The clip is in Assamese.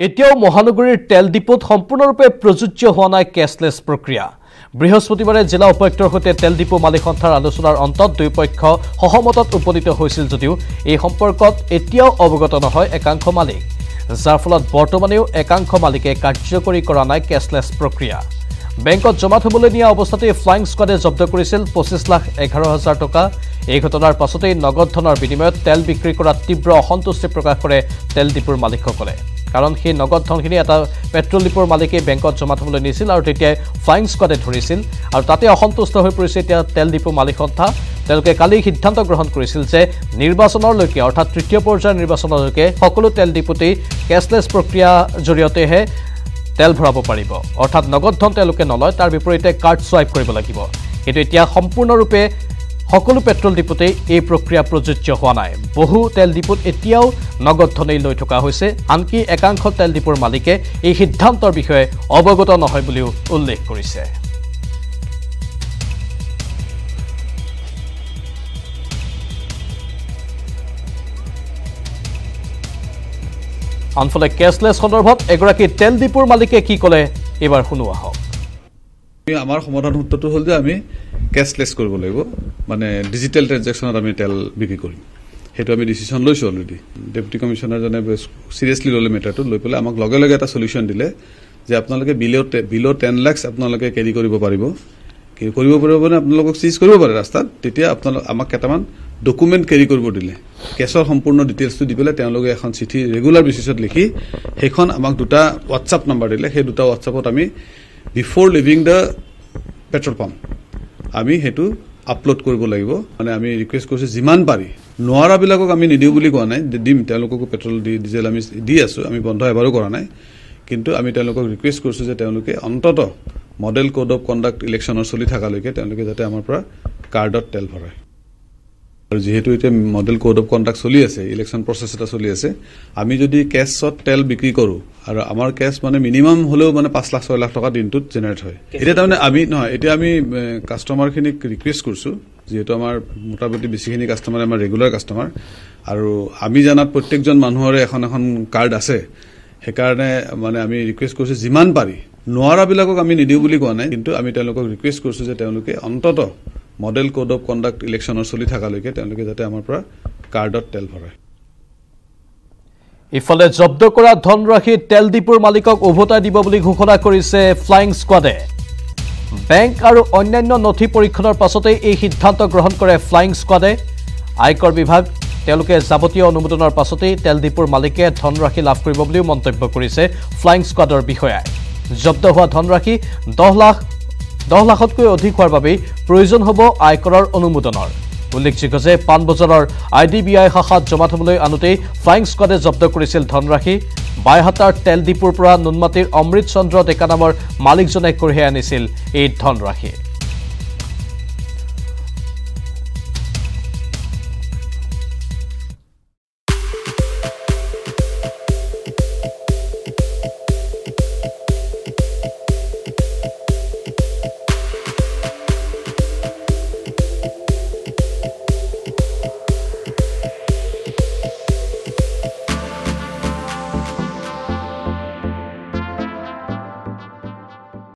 এতিয়াও মহানগৰীৰ তেল ডিপোত সম্পূৰ্ণৰূপে প্ৰযোজ্য হোৱা নাই কেছলেছ প্ৰক্ৰিয়া। বৃহস্পতিবাৰে জিলা উপায়ুক্তৰ সৈতে তেল ডিপো মালিক সন্থাৰ আলোচনাৰ অন্তত দুই পক্ষ সহমতত উপনীত হৈছিল যদিও এই সম্পৰ্কত এতিয়াও অৱগত নহয় একাংশ মালিক, যাৰ ফলত বৰ্তমানেও একাংশ মালিকে কাৰ্যকৰী কৰা নাই কেছলেছ প্ৰক্ৰিয়া। বেংকত জমা থবলৈ নিয়া অৱস্থাতে ফ্লাইং স্কোৱাডে জব্দ কৰিছিল 25,11,000 টকা। এই ঘটনাৰ পাছতেই নগদ ধনৰ বিনিময়ত তেল বিক্ৰী কৰাত তীব্ৰ অসন্তুষ্টি প্ৰকাশ কৰে তেল ডিপোৰ মালিকসকলে। কাৰণ সেই নগদ ধনখিনি এটা পেট্ৰল ডিপোৰ মালিকে বেংকত জমা থবলৈ নিছিল আৰু তেতিয়াই ফ্লাইং স্কোৱাডে ধৰিছিল আৰু তাতে অসন্তুষ্ট হৈ পৰিছে এতিয়া তেল ডিপো মালিক সন্থা। তেওঁলোকে কালি সিদ্ধান্ত গ্ৰহণ কৰিছিল যে নিৰ্বাচনলৈকে অৰ্থাৎ তৃতীয় পৰ্যায়ৰ নিৰ্বাচনলৈকে সকলো তেল ডিপোতেই কেছলেছ প্ৰক্ৰিয়া জৰিয়তেহে তেল ভৰাব পাৰিব, অৰ্থাৎ নগদ ধন তেওঁলোকে নলয়, তাৰ বিপৰীতে কাৰ্ড সোৱাইপ কৰিব লাগিব। কিন্তু এতিয়া সম্পূৰ্ণৰূপে সকলো পেট্ৰল ডিপোতেই এই প্ৰক্ৰিয়া প্ৰযোজ্য হোৱা নাই। বহু তেল ডিপোত এতিয়াও নগদ ধনেই লৈ থকা হৈছে, আনকি একাংশ তেল ডিপোৰ মালিকে এই সিদ্ধান্তৰ বিষয়ে অৱগত নহয় বুলিও উল্লেখ কৰিছে। আনফালে কেছলেছ সন্দৰ্ভত এগৰাকী তেল ডিপোৰ মালিকে কি ক'লে এবাৰ শুনো আহক। আমাৰ সমাধান সূত্ৰটো হ'ল যে আমি কেছলেছ কৰিব লাগিব, মানে ডিজিটেল ট্ৰেনজেকশ্যনত আমি তেল বিক্ৰী কৰিম। সেইটো আমি ডিচিশ্যন লৈছোঁ অলৰেডি। ডেপুটি কমিশ্যনাৰজনে চিৰিয়াছলি ল'লে মেটাৰটো, লৈ পেলাই আমাক লগে লগে এটা চলিউশ্যন দিলে যে আপোনালোকে বিল' 10 lakhs আপোনালোকে কেৰি কৰিব পাৰিব মানে আপোনালোকক চিজ কৰিব পাৰে ৰাস্তাত। তেতিয়া আপোনালোক আমাক কেইটামান ডকুমেণ্ট কেৰি কৰিব দিলে, কেছৰ সম্পূৰ্ণ ডিটেইলছটো দি পেলাই তেওঁলোকে এখন চিঠি ৰেগুলাৰ বেচিছত লিখি সেইখন আমাক দুটা হোৱাটছআপ নাম্বাৰ দিলে। সেই দুটা হোৱাটছআপত আমি before living the petrol pump আমি সেইটো আপলোড কৰিব লাগিব। মানে আমি ৰিকুৱেষ্ট কৰিছোঁ যিমান পাৰি, নোৱাৰাবিলাকক আমি নিদিওঁ বুলি কোৱা নাই, দিম, তেওঁলোককো পেট্ৰল ডিজেল আমি দি আছোঁ, আমি বন্ধ এবাৰো কৰা নাই। কিন্তু আমি তেওঁলোকক ৰিকুৱেষ্ট কৰিছোঁ যে তেওঁলোকে অন্তত মডেল কোড অফ কণ্ডাক্ট ইলেকশ্যনৰ চলি থকালৈকে তেওঁলোকে যাতে আমাৰ পৰা কাৰ্ডত তেল ভৰায়। আৰু যিহেতু এতিয়া মডেল কোড অফ কণ্ডাক্ট চলি আছে, ইলেকশ্যন প্ৰচেছ এটা চলি আছে, আমি যদি কেছত তেল বিক্ৰী কৰোঁ আৰু আমাৰ কেছ মানে মিনিমাম হ'লেও মানে 5 লাখ 6 লাখ টকা দিনটোত জেনেৰেট হয়। এতিয়া তাৰমানে আমি নহয়, এতিয়া আমি কাষ্টমাৰখিনিক ৰিকুৱেষ্ট কৰিছোঁ, যিহেতু আমাৰ মোটামুটি বেছিখিনি কাষ্টমাৰ আমাৰ ৰেগুলাৰ কাষ্টমাৰ আৰু আমি জানাত প্ৰত্যেকজন মানুহৰে এখন এখন কাৰ্ড আছে। সেইকাৰণে মানে আমি ৰিকুৱেষ্ট কৰিছোঁ যিমান পাৰি, নোৱাৰাবিলাকক আমি নিদিওঁ বুলি কোৱা নাই, কিন্তু আমি তেওঁলোকক ৰিকুৱেষ্ট কৰিছোঁ যে তেওঁলোকে অন্তত মডেল কোড অফ কণ্ডাক্ট ইলেকশ্যনৰ চলি থকালৈকে তেওঁলোকে যাতে আমাৰ পৰা কাৰ্ডত তেল ভৰায়। ইফালে জব্দ কৰা ধনৰাশি তেল ডিপোৰ মালিকক উভতাই দিব বুলি ঘোষণা কৰিছে ফ্লাইং স্কোৱাডে। বেংক আৰু অন্যান্য নথি পৰীক্ষণৰ পাছতেই এই সিদ্ধান্ত গ্ৰহণ কৰে ফ্লাইং স্কোৱাডে। আয়কৰ বিভাগ তেওঁলোকে যাৱতীয় অনুমোদনৰ পাছতেই তেল ডিপোৰ মালিকে ধনৰাশি লাভ কৰিব বুলিও মন্তব্য কৰিছে ফ্লাইং স্কোৱাডৰ বিষয়াই। জব্দ হোৱা ধনৰাশি 10 লাখতকৈ অধিক হোৱাৰ বাবেই প্ৰয়োজন হ'ব আয়কৰৰ অনুমোদনৰ। উল্লেখযোগ্য যে পাণবজাৰৰ IDBI শাখাত জমা থবলৈ আনোতেই ফ্লাইং স্কোৱাডে জব্দ কৰিছিল ধনৰাশি। বাইহাটাৰ তেল ডিপোৰ পৰা নুনমাটিৰ অমৃত চন্দ্ৰ ডেকা নামৰ মালিকজনে কঢ়িয়াই আনিছিল এই ধনৰাশি।